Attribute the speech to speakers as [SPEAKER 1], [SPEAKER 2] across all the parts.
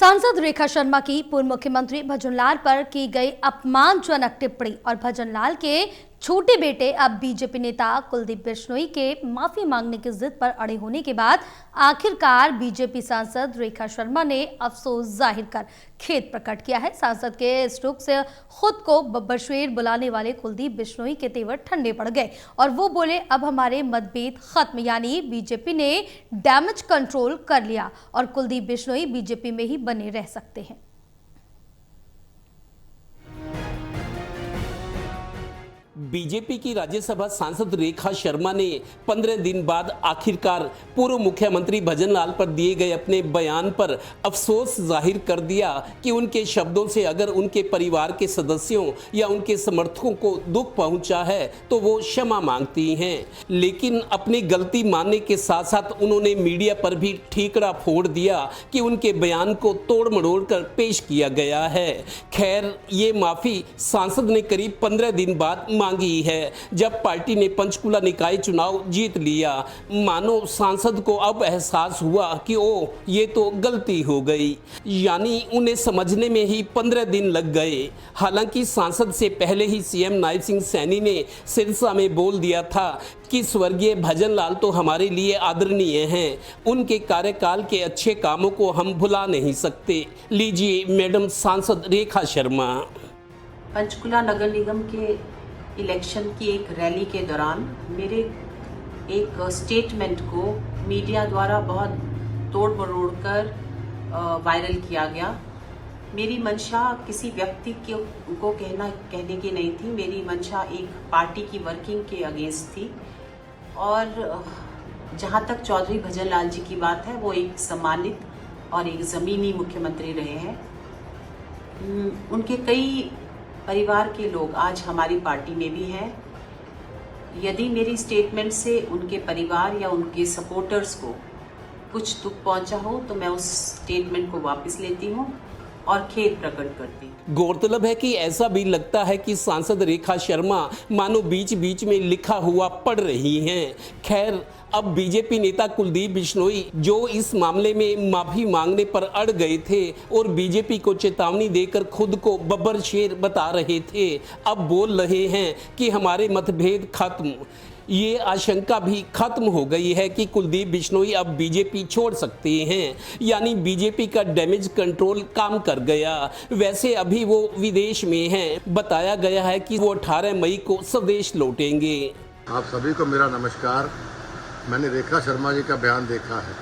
[SPEAKER 1] सांसद रेखा शर्मा की पूर्व मुख्यमंत्री भजनलाल पर की गई अपमानजनक टिप्पणी और भजनलाल के छोटे बेटे अब बीजेपी नेता कुलदीप बिश्नोई के माफी मांगने की जिद पर अड़े होने के बाद आखिरकार बीजेपी सांसद रेखा शर्मा ने अफसोस जाहिर कर खेद प्रकट किया है। सांसद के इस रुख से खुद को बब्बर शेर बुलाने वाले कुलदीप बिश्नोई के तेवर ठंडे पड़ गए और वो बोले, अब हमारे मतभेद खत्म, यानी बीजेपी ने डैमेज कंट्रोल कर लिया और कुलदीप बिश्नोई बीजेपी में ही बने रह सकते हैं।
[SPEAKER 2] बीजेपी की राज्यसभा सांसद रेखा शर्मा ने 15 दिन बाद आखिरकार पूर्व मुख्यमंत्री भजनलाल पर दिए गए अपने बयान पर अफसोस जाहिर कर दिया कि उनके शब्दों से अगर उनके परिवार के सदस्यों या उनके समर्थकों को दुख पहुंचा है तो वो क्षमा मांगती हैं। लेकिन अपनी गलती मानने के साथ साथ उन्होंने मीडिया पर भी ठीकरा फोड़ दिया कि उनके बयान को तोड़ मरोड़ कर पेश किया गया है। खैर, ये माफी सांसद ने करीब 15 दिन बाद मांगी है, जब पार्टी ने पंचकुला निकाय चुनाव जीत लिया। मानो सांसद को अब एहसास हुआ कि ओ ये तो गलती हो गई, यानी उन्हें समझने में ही 15 दिन लग गए। हालांकि सांसद से पहले ही सीएम नायब सिंह सैनी ने सिरसा में बोल दिया था कि स्वर्गीय भजनलाल तो हमारे लिए आदरणीय हैं, उनके कार्यकाल के अच्छे कामों को हम भुला नहीं सकते। लीजिए मैडम सांसद रेखा शर्मा।
[SPEAKER 3] पंचकुला नगर निगम के इलेक्शन की एक रैली के दौरान मेरे एक स्टेटमेंट को मीडिया द्वारा बहुत तोड़ मरोड़ कर वायरल किया गया। मेरी मंशा किसी व्यक्ति को कहने की नहीं थी। मेरी मंशा एक पार्टी की वर्किंग के अगेंस्ट थी। और जहाँ तक चौधरी भजनलाल जी की बात है, वो एक सम्मानित और एक ज़मीनी मुख्यमंत्री रहे हैं। उनके कई परिवार के लोग आज हमारी पार्टी में भी हैं। यदि मेरी स्टेटमेंट से उनके परिवार या उनके सपोर्टर्स को कुछ दुख पहुंचा हो तो मैं उस स्टेटमेंट को वापस लेती हूं और खेद प्रकट करती हूं।
[SPEAKER 2] गौरतलब है कि ऐसा भी लगता है कि सांसद रेखा शर्मा मानो बीच बीच में लिखा हुआ पढ़ रही हैं। खैर, अब बीजेपी नेता कुलदीप बिश्नोई जो इस मामले में माफी मांगने पर अड़ गए थे और बीजेपी को चेतावनी देकर खुद को बब्बर शेर बता रहे थे, अब बोल रहे हैं कि हमारे मतभेद खत्म। ये आशंका भी खत्म हो गई है कि कुलदीप बिश्नोई अब बीजेपी छोड़ सकते हैं, यानी बीजेपी का डैमेज कंट्रोल काम कर गया। वैसे अभी वो विदेश में हैं। बताया गया है कि वो 18 मई को स्वदेश लौटेंगे।
[SPEAKER 4] आप सभी को मेरा नमस्कार। मैंने रेखा शर्मा जी का बयान देखा है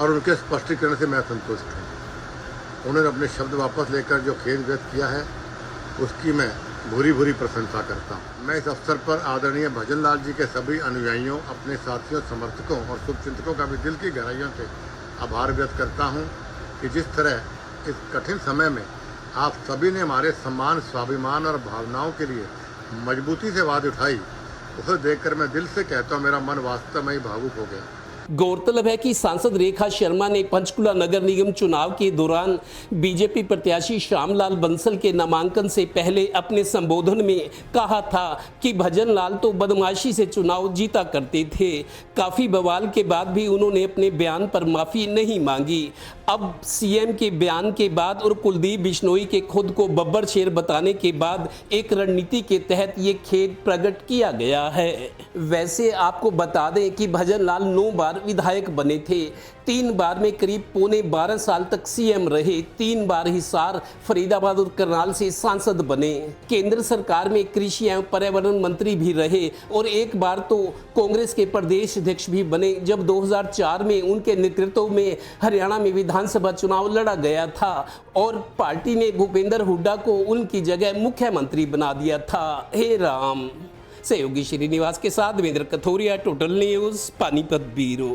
[SPEAKER 4] और उनके स्पष्टीकरण से मैं संतुष्ट हूँ। उन्होंने अपने शब्द वापस लेकर जो खेद व्यक्त किया है उसकी मैं भूरी भूरी प्रशंसा करता हूँ। मैं इस अवसर पर आदरणीय भजनलाल जी के सभी अनुयायियों, अपने साथियों, समर्थकों और शुभचिंतकों का भी दिल की गहराइयों से आभार व्यक्त करता हूँ कि जिस तरह इस कठिन समय में आप सभी ने हमारे सम्मान, स्वाभिमान और भावनाओं के लिए मजबूती से आवाज़ उठाई, उसे देखकर मैं दिल से कहता हूँ मेरा मन वास्तव में ही भावुक हो गया।
[SPEAKER 2] गौरतलब है कि सांसद रेखा शर्मा ने पंचकुला नगर निगम चुनाव के दौरान बीजेपी प्रत्याशी श्यामलाल बंसल के नामांकन से पहले अपने संबोधन में कहा था कि भजनलाल तो बदमाशी से चुनाव जीता करते थे। काफ़ी बवाल के बाद भी उन्होंने अपने बयान पर माफ़ी नहीं मांगी। अब सीएम के बयान के बाद और कुलदीप बिश्नोई के खुद को बब्बर शेर बताने के बाद एक रणनीति के तहत ये खेद प्रकट किया गया है। वैसे आपको बता दें कि भजनलाल 9 बार विधायक बने थे, 3 बार में करीब पौने 12 साल तक सीएम रहे, 3 बार हिसार, फरीदाबाद और करनाल से सांसद बने। केंद्र सरकार में कृषि एवं पर्यावरण मंत्री भी रहे और एक बार तो कांग्रेस के प्रदेश अध्यक्ष भी बने, जब 2004 में उनके नेतृत्व में हरियाणा में विधानसभा चुनाव लड़ा गया था और पार्टी ने भूपेंद्र हुड्डा को उनकी जगह मुख्यमंत्री बना दिया था। हे राम। सहयोगी श्रीनिवास के साथ Devendra Kathoria, total news, Panipat bureau.